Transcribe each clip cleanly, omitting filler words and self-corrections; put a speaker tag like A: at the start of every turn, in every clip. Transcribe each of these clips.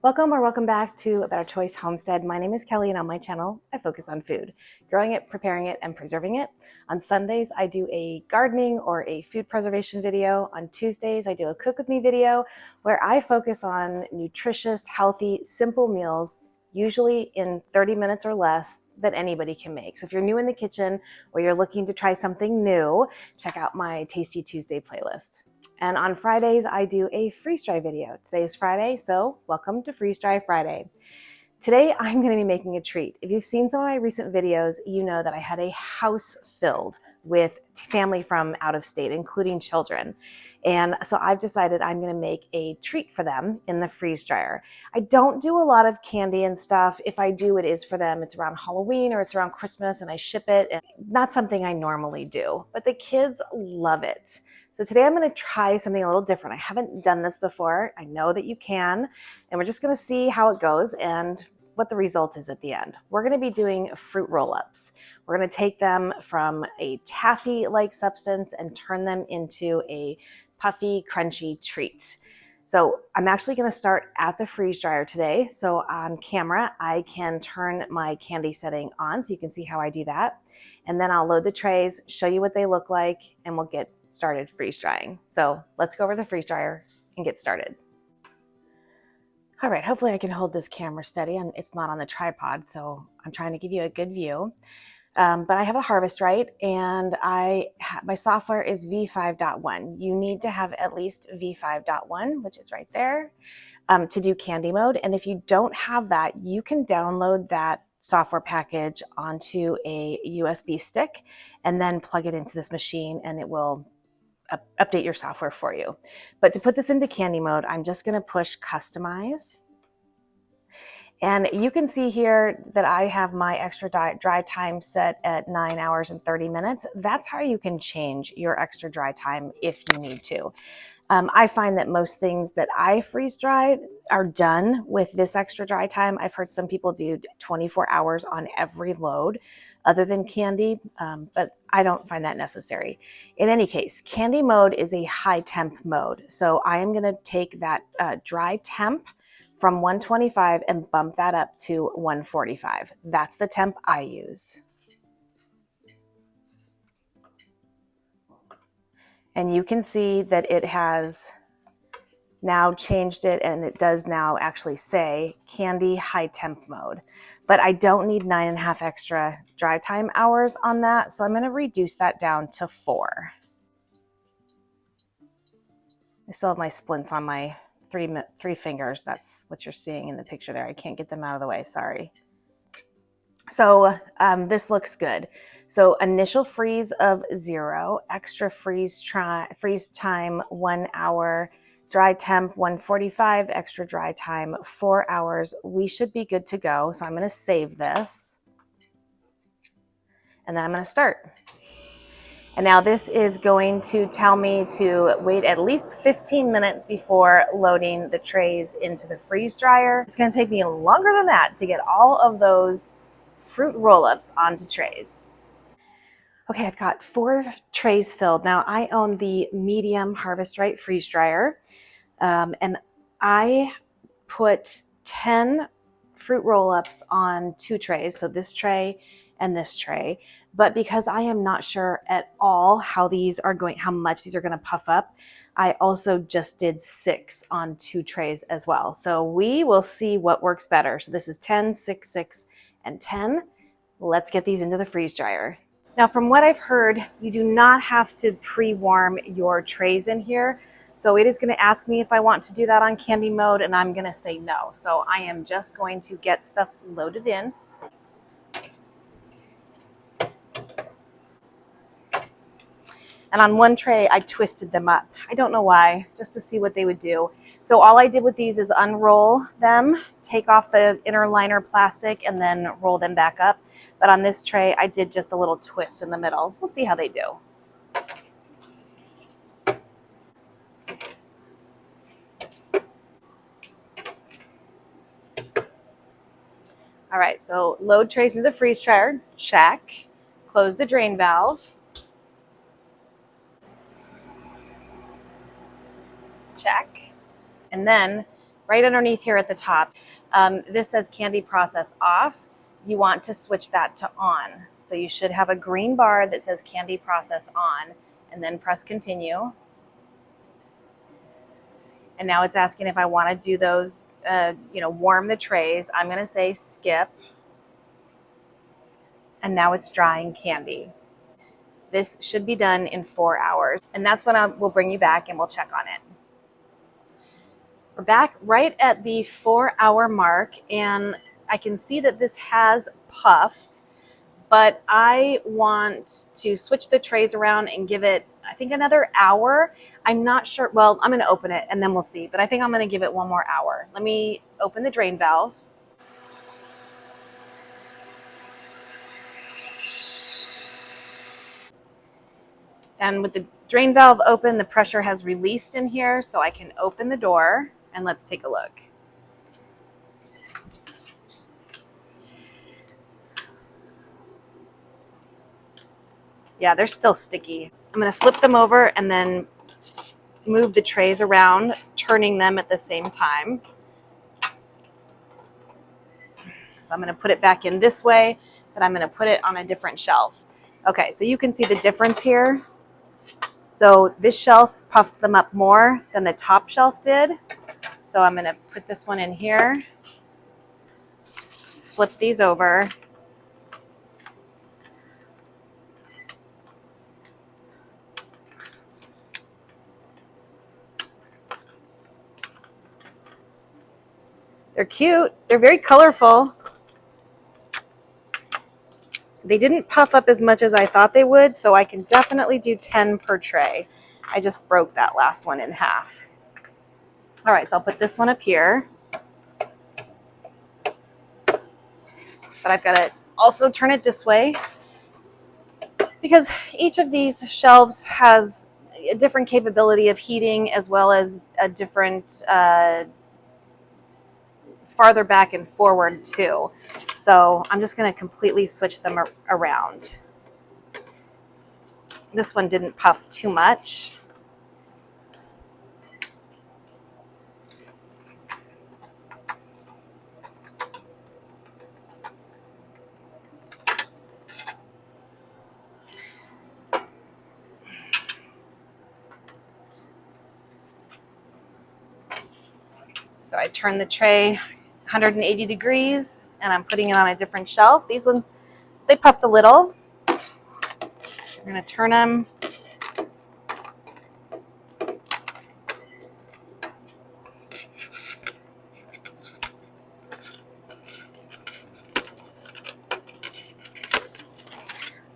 A: Welcome or welcome back to A Better Choice Homestead. My name is Kelly and on my channel, I focus on food, growing it, preparing it, and preserving it. On Sundays, I do a gardening or a food preservation video. On Tuesdays, I do a cook with me video where I focus on nutritious, healthy, simple meals, usually in 30 minutes or less that anybody can make. So if you're new in the kitchen or you're looking to try something new, check out my Tasty Tuesday playlist. And on Fridays, I do a freeze dry video. Today is Friday, so welcome to Freeze Dry Friday. Today, I'm going to be making a treat. If you've seen some of my recent videos, you know that I had a house filled with family from out of state, including children. And so I've decided I'm going to make a treat for them in the freeze dryer. I don't do a lot of candy and stuff. If I do, it is for them. It's around Halloween or it's around Christmas and I ship it. And not something I normally do, but the kids love it. So today I'm going to try something a little different. I haven't done this before. I know that you can, and we're just going to see how it goes and what the result is at the end. We're going to be doing fruit roll-ups. We're going to take them from a taffy-like substance and turn them into a puffy, crunchy treat. So I'm actually going to start at the freeze dryer today. So on camera, I can turn my candy setting on so you can see how I do that. And then I'll load the trays, show you what they look like, and we'll get started freeze drying. So let's go over the freeze dryer and get started. All right, hopefully I can hold this camera steady and it's not on the tripod, so I'm trying to give you a good view. But I have a harvest right, and my software is v5.1. You need to have at least v5.1, which is right there, to do candy mode. And if you don't have that, you can download that software package onto a USB stick and then plug it into this machine and it will update your software for you. But to put this into candy mode, I'm just going to push customize. And you can see here that I have my extra dry time set at 9 hours and 30 minutes. That's how you can change your extra dry time if you need to. I find that most things that I freeze dry are done with this extra dry time. I've heard some people do 24 hours on every load other than candy, but I don't find that necessary. In any case, candy mode is a high temp mode. So I am gonna take that dry temp from 125 and bump that up to 145. That's the temp I use. And you can see that it has now changed it, and it does now actually say candy high temp mode. But I don't need 9.5 extra dry time hours on that, so I'm going to reduce that down to 4. I still have my splints on my three fingers. That's what you're seeing in the picture there. I can't get them out of the way, sorry. So this looks good. So initial freeze of 0, extra freeze time 1 hour, dry temp 145, extra dry time 4 hours. We should be good to go. So I'm going to save this and then I'm going to start. And now this is going to tell me to wait at least 15 minutes before loading the trays into the freeze dryer. It's going to take me longer than that to get all of those fruit roll-ups onto trays. Okay, I've got 4 trays filled. Now I own the medium Harvest Right freeze dryer, and I put 10 fruit roll-ups on 2 trays, so this tray and this tray. But because I am not sure at all how much these are going to puff up, I also just did 6 on 2 trays as well. So we will see what works better. So this is 10, 6, 6, and 10. Let's get these into the freeze dryer. Now, from what I've heard, you do not have to pre-warm your trays in here. So it is going to ask me if I want to do that on candy mode, and I'm going to say no. So I am just going to get stuff loaded in. And on one tray, I twisted them up. I don't know why, just to see what they would do. So all I did with these is unroll them, take off the inner liner plastic, and then roll them back up. But on this tray, I did just a little twist in the middle. We'll see how they do. All right, so load trays into the freeze dryer, check. Close the drain valve. Check. And then right underneath here at the top, this says candy process off. You want to switch that to on. So you should have a green bar that says candy process on, and then press continue. And now it's asking if I want to do those, warm the trays. I'm going to say skip. And now it's drying candy. This should be done in 4 hours. And that's when we'll bring you back and we'll check on it. We're back right at the 4-hour mark, and I can see that this has puffed, but I want to switch the trays around and give it, I think, another hour. I'm not sure. Well, I'm going to open it and then we'll see, but I think I'm going to give it 1 more hour. Let me open the drain valve. And with the drain valve open, the pressure has released in here, so I can open the door and let's take a look. Yeah, they're still sticky. I'm going to flip them over and then move the trays around, turning them at the same time. So I'm going to put it back in this way, but I'm going to put it on a different shelf. Okay, so you can see the difference here. So this shelf puffed them up more than the top shelf did. So I'm going to put this one in here, flip these over. They're cute. They're very colorful. They didn't puff up as much as I thought they would, so I can definitely do 10 per tray. I just broke that last one in half. All right, so I'll put this one up here. But I've got to also turn it this way because each of these shelves has a different capability of heating as well as a different farther back and forward too. So I'm just going to completely switch them around. This one didn't puff too much. So I turn the tray 180 degrees and I'm putting it on a different shelf. These ones, they puffed a little. I'm going to turn them.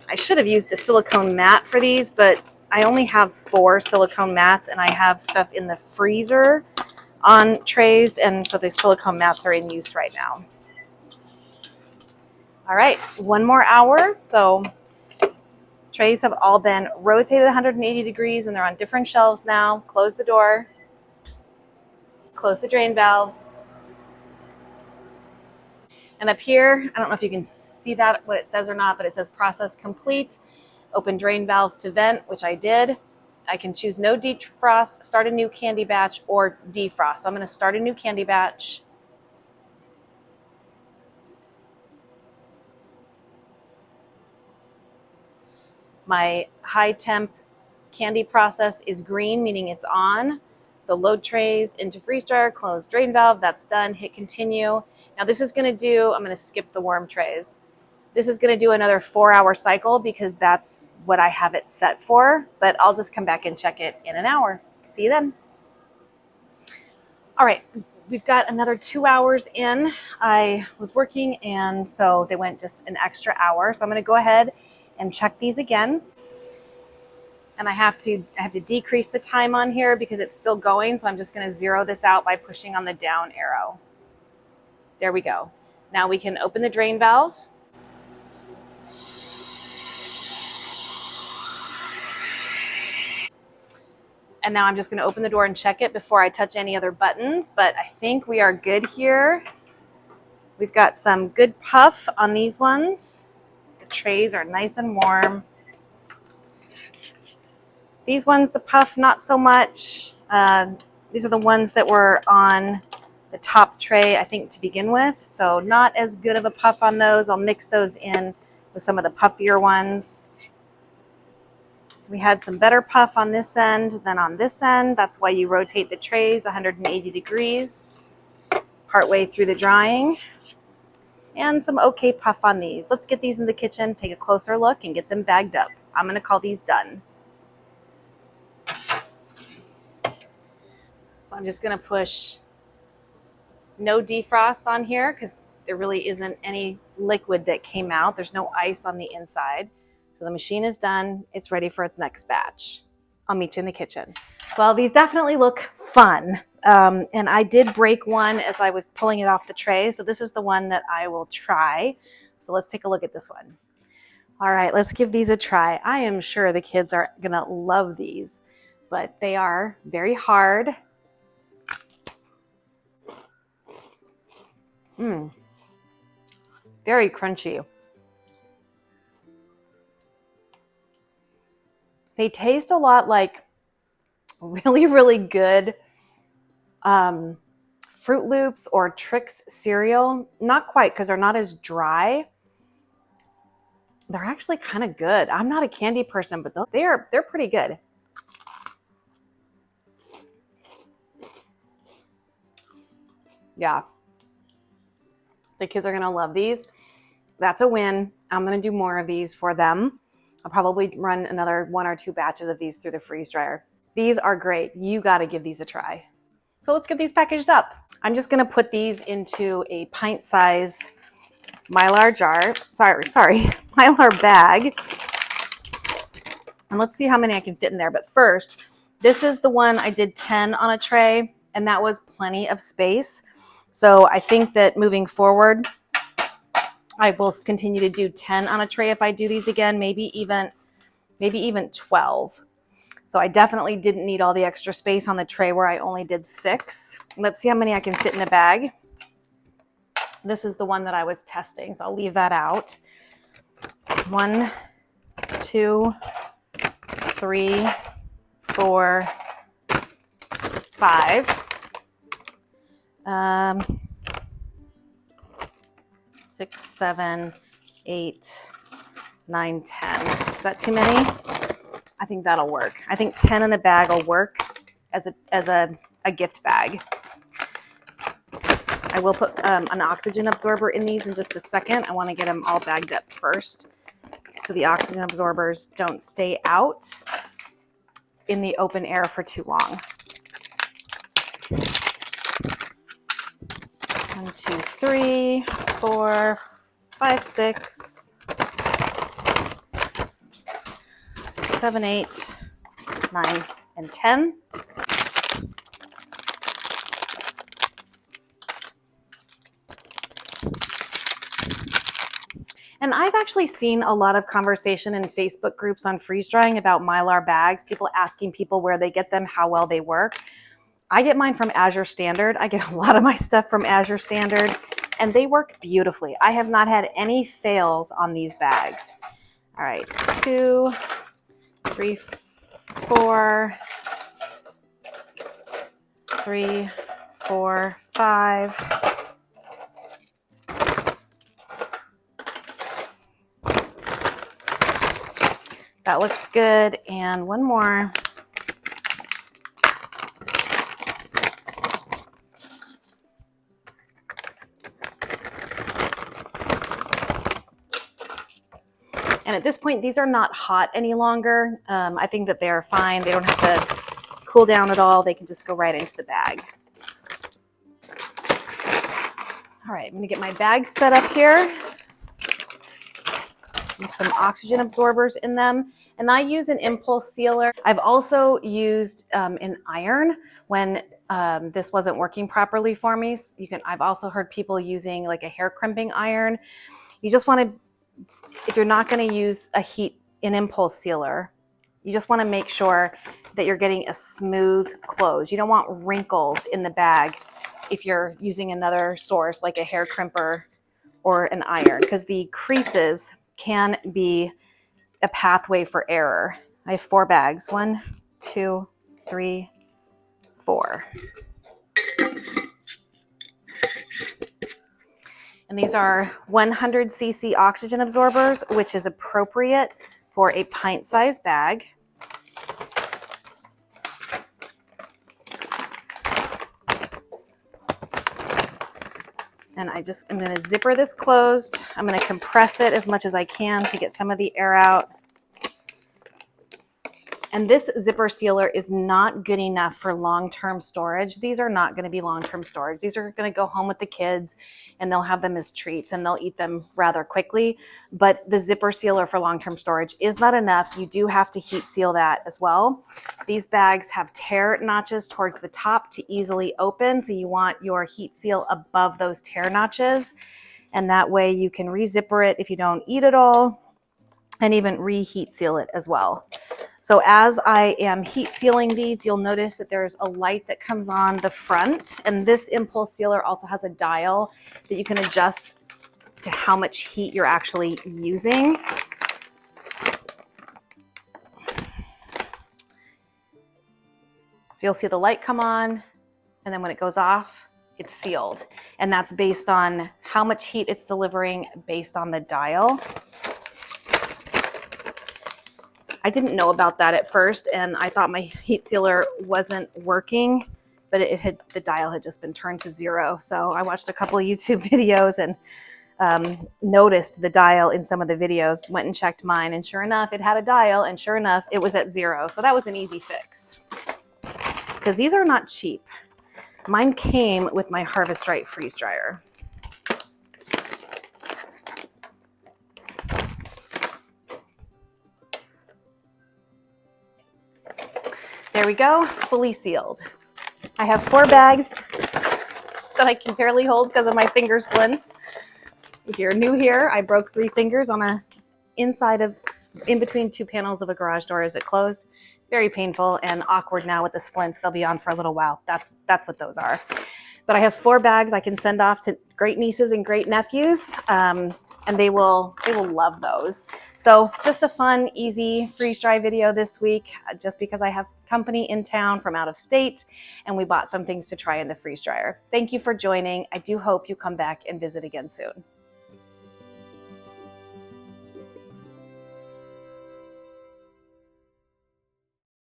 A: I should have used a silicone mat for these, but I only have 4 silicone mats and I have stuff in the freezer on trays, and so the silicone mats are in use right now. All right, 1 more hour. So trays have all been rotated 180 degrees and they're on different shelves now. Close the door, close the drain valve. And up here, I don't know if you can see that, what it says or not, but it says process complete. Open drain valve to vent, which I did. I can choose no defrost, start a new candy batch, or defrost. So I'm going to start a new candy batch. My high temp candy process is green, meaning it's on. So load trays into freeze dryer, close drain valve, that's done, hit continue. Now this is going to do, I'm going to skip the warm trays. This is going to do another 4-hour cycle because that's what I have it set for, but I'll just come back and check it in an hour. See you then. All right, we've got another 2 hours in. I was working and so they went just an extra hour. So I'm going to go ahead and check these again. And I have to decrease the time on here because it's still going. So I'm just going to zero this out by pushing on the down arrow. There we go. Now we can open the drain valve. And now I'm just going to open the door and check it before I touch any other buttons. But I think we are good here. We've got some good puff on these ones. The trays are nice and warm. These ones, the puff, not so much. These are the ones that were on the top tray, I think, to begin with. So not as good of a puff on those. I'll mix those in with some of the puffier ones. We had some better puff on this end than on this end. That's why you rotate the trays 180 degrees partway through the drying. And some okay puff on these. Let's get these in the kitchen, take a closer look, and get them bagged up. I'm going to call these done. So I'm just going to push no defrost on here because there really isn't any liquid that came out. There's no ice on the inside. So the machine is done. It's ready for its next batch. I'll meet you in the kitchen. Well, these definitely look fun. And I did break one as I was pulling it off the tray. So this is the one that I will try. So let's take a look at this one. All right, let's give these a try. I am sure the kids are gonna love these, but they are very hard. Very crunchy. They taste a lot like really, really good Fruit Loops or Trix cereal. Not quite, because they're not as dry. They're actually kind of good. I'm not a candy person, but they're pretty good. Yeah. The kids are going to love these. That's a win. I'm going to do more of these for them. I'll probably run another 1 or 2 batches of these through the freeze dryer. These are great. You got to give these a try. So let's get these packaged up. I'm just going to put these into a pint size Mylar jar. Sorry, Mylar bag. And let's see how many I can fit in there. But first, this is the one I did 10 on a tray, and that was plenty of space. So I think that moving forward, I will continue to do 10 on a tray if I do these again, maybe even 12. So I definitely didn't need all the extra space on the tray where I only did 6. Let's see how many I can fit in a bag. This is the one that I was testing, so I'll leave that out. 1, 2, 3, 4, 5. 6, 7, 8, 9, 10. Is that too many? I think that'll work. I think 10 in a bag will work as a gift bag. I will put an oxygen absorber in these in just a second. I want to get them all bagged up first so the oxygen absorbers don't stay out in the open air for too long. 1, 2, 3, 4, 5, 6, 7, 8, 9, and 10. And I've actually seen a lot of conversation in Facebook groups on freeze drying about Mylar bags, people asking people where they get them, how well they work. I get mine from Azure Standard. I get a lot of my stuff from Azure Standard, and they work beautifully. I have not had any fails on these bags. All right, 2, 3, 4, 3, 4, 5. That looks good. And one more. And at this point, these are not hot any longer. I think that they are fine. They don't have to cool down at all. They can just go right into the bag. All right, I'm gonna get my bag set up here. With some oxygen absorbers in them. And I use an impulse sealer. I've also used an iron when this wasn't working properly for me. I've also heard people using like a hair crimping iron. You just want to, if you're not going to use an impulse sealer, you just want to make sure that you're getting a smooth close. You don't want wrinkles in the bag if you're using another source like a hair crimper or an iron, because the creases can be a pathway for error. I have 4 bags. 1, 2, 3, 4. And these are 100 cc oxygen absorbers, which is appropriate for a pint-sized bag. And I'm going to zipper this closed. I'm going to compress it as much as I can to get some of the air out. And this zipper sealer is not good enough for long-term storage. These are not going to be long-term storage. These are going to go home with the kids and they'll have them as treats and they'll eat them rather quickly. But the zipper sealer for long-term storage is not enough. You do have to heat seal that as well. These bags have tear notches towards the top to easily open. So you want your heat seal above those tear notches. And that way you can re-zipper it if you don't eat it all and even reheat seal it as well. So as I am heat sealing these, you'll notice that there's a light that comes on the front, and this impulse sealer also has a dial that you can adjust to how much heat you're actually using. So you'll see the light come on, and then when it goes off, it's sealed. And that's based on how much heat it's delivering based on the dial. I didn't know about that at first, and I thought my heat sealer wasn't working, but the dial had just been turned to 0. So I watched a couple of YouTube videos and noticed the dial in some of the videos, went and checked mine, and sure enough, it had a dial, and sure enough, it was at 0. So that was an easy fix. Because these are not cheap. Mine came with my Harvest Right freeze dryer. There we go, fully sealed. I have 4 bags that I can barely hold because of my finger splints. If you're new here, I broke 3 fingers on in between 2 panels of a garage door as it closed. Very painful and awkward now with the splints. They'll be on for a little while. That's what those are. But I have 4 bags I can send off to great nieces and great nephews. And they will love those. So just a fun, easy freeze dry video this week, just because I have company in town from out of state and we bought some things to try in the freeze dryer. Thank you for joining. I do hope you come back and visit again soon.